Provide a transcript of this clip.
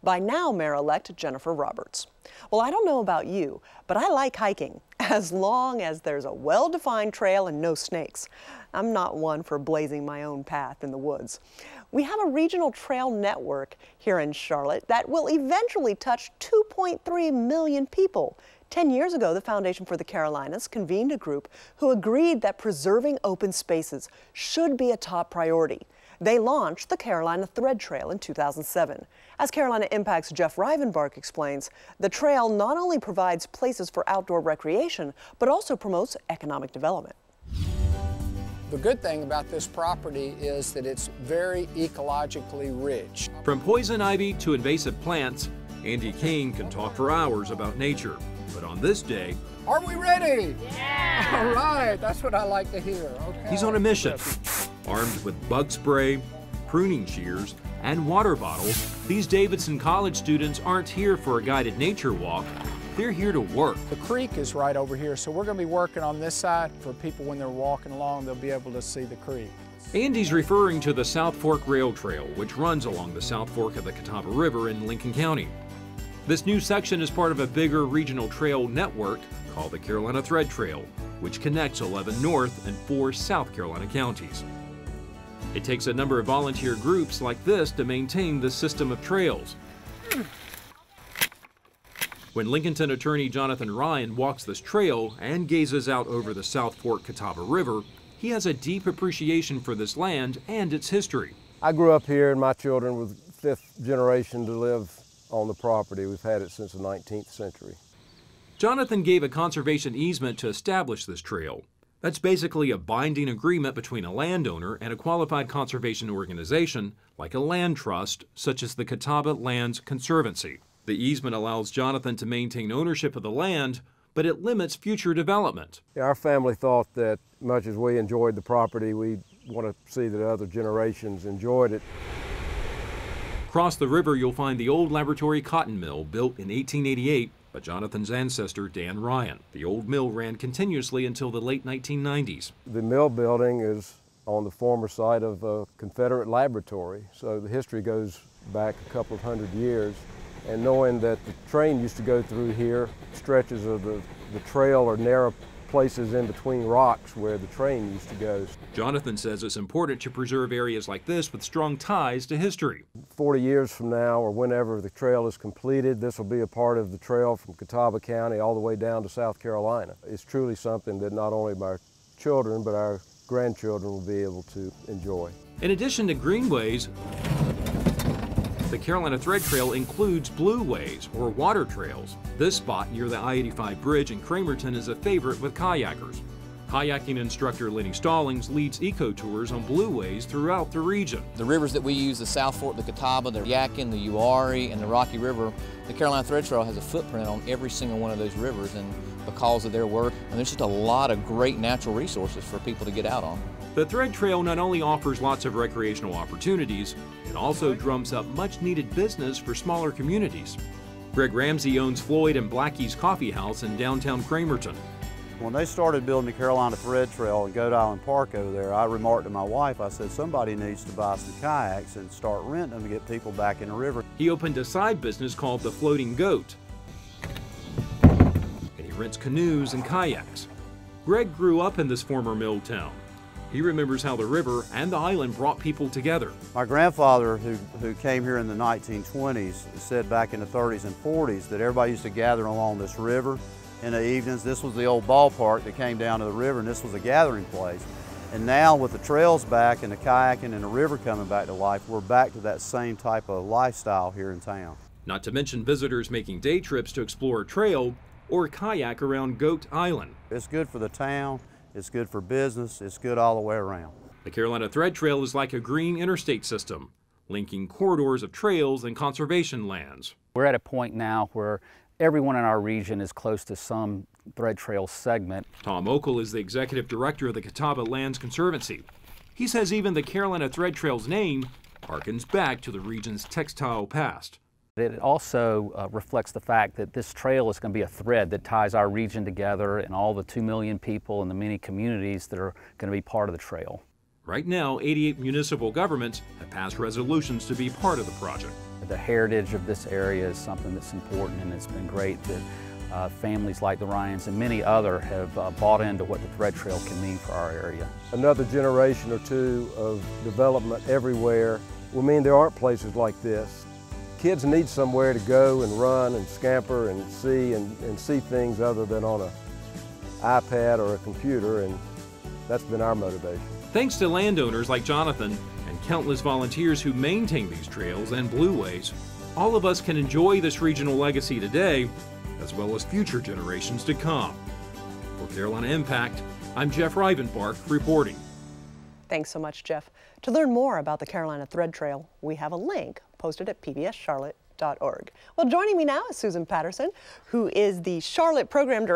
by now Mayor-elect Jennifer Roberts. Well, I don't know about you, but I like hiking as long as there's a well-defined trail and no snakes. I'm not one for blazing my own path in the woods. We have a regional trail network here in Charlotte that will eventually touch 2.3 million people. 10 years ago, the Foundation for the Carolinas convened a group who agreed that preserving open spaces should be a top priority. They launched the Carolina Thread Trail in 2007. As Carolina Impact's Jeff Rivenbark explains, the trail not only provides places for outdoor recreation, but also promotes economic development. The good thing about this property is that it's very ecologically rich. From poison ivy to invasive plants, Andy King can talk for hours about nature. But on this day, are we ready? Yeah! All right, that's what I like to hear. Okay. He's on a mission. Armed with bug spray, pruning shears, and water bottles, these Davidson College students aren't here for a guided nature walk. They're here to work. The creek is right over here, so we're going to be working on this side for people when they're walking along, they'll be able to see the creek. Andy's referring to the South Fork Rail Trail, which runs along the South Fork of the Catawba River in Lincoln County. This new section is part of a bigger regional trail network called the Carolina Thread Trail, which connects 11 North and 4 South Carolina counties. It takes a number of volunteer groups like this to maintain the system of trails. When Lincolnton attorney Jonathan Ryan walks this trail and gazes out over the South Fork Catawba River, he has a deep appreciation for this land and its history. I grew up here and my children were the 5th generation to live on the property. We've had it since the 19th century. Jonathan gave a conservation easement to establish this trail. That's basically a binding agreement between a landowner and a qualified conservation organization, like a land trust, such as the Catawba Lands Conservancy. The easement allows Jonathan to maintain ownership of the land, but it limits future development. Yeah, our family thought that much as we enjoyed the property, we want to see that other generations enjoyed it. Across the river, you'll find the old laboratory cotton mill built in 1888 by Jonathan's ancestor, Dan Ryan. The old mill ran continuously until the late 1990s. The mill building is on the former site of a Confederate laboratory, so the history goes back a couple of hundred years. And knowing that the train used to go through here, stretches of the trail or narrow places in between rocks where the train used to go. Jonathan says it's important to preserve areas like this with strong ties to history. 40 years from now, or whenever the trail is completed, this will be a part of the trail from Catawba County all the way down to South Carolina. It's truly something that not only my children, but our grandchildren will be able to enjoy. In addition to greenways, the Carolina Thread Trail includes blueways, or water trails. This spot near the I-85 bridge in Cramerton is a favorite with kayakers. Kayaking instructor Lenny Stallings leads eco-tours on blueways throughout the region. The rivers that we use, the South Fork, the Catawba, the Yadkin, the Uwharrie, and the Rocky River, the Carolina Thread Trail has a footprint on every single one of those rivers, and because of their work, and there's just a lot of great natural resources for people to get out on. The Thread Trail not only offers lots of recreational opportunities, it also drums up much-needed business for smaller communities. Greg Ramsey owns Floyd and Blackie's Coffee House in downtown Cramerton. When they started building the Carolina Thread Trail in Goat Island Park over there, I remarked to my wife, I said, somebody needs to buy some kayaks and start renting them to get people back in the river. He opened a side business called the Floating Goat, and he rents canoes and kayaks. Greg grew up in this former mill town. He remembers how the river and the island brought people together. My grandfather, who came here in the 1920s, said back in the 30s and 40s that everybody used to gather along this river in the evenings. This was the old ballpark that came down to the river, and this was a gathering place. And now with the trails back and the kayaking and the river coming back to life, we're back to that same type of lifestyle here in town. Not to mention visitors making day trips to explore a trail or kayak around Goat Island. It's good for the town. It's good for business, it's good all the way around. The Carolina Thread Trail is like a green interstate system, linking corridors of trails and conservation lands. We're at a point now where everyone in our region is close to some thread trail segment. Tom Okel is the executive director of the Catawba Lands Conservancy. He says even the Carolina Thread Trail's name harkens back to the region's textile past. It also reflects the fact that this trail is going to be a thread that ties our region together and all the 2 million people and the many communities that are going to be part of the trail. Right now, 88 municipal governments have passed resolutions to be part of the project. The heritage of this area is something that's important, and it's been great that families like the Ryans and many other have bought into what the Thread Trail can mean for our area. Another generation or two of development everywhere will mean there aren't places like this. Kids need somewhere to go and run and scamper and see things other than on an iPad or a computer, and that's been our motivation. Thanks to landowners like Jonathan and countless volunteers who maintain these trails and blueways, all of us can enjoy this regional legacy today, as well as future generations to come. For Carolina Impact, I'm Jeff Rivenbark reporting. Thanks so much, Jeff. To learn more about the Carolina Thread Trail, we have a link posted at pbscharlotte.org. Well, joining me now is Susan Patterson, who is the Charlotte Program Director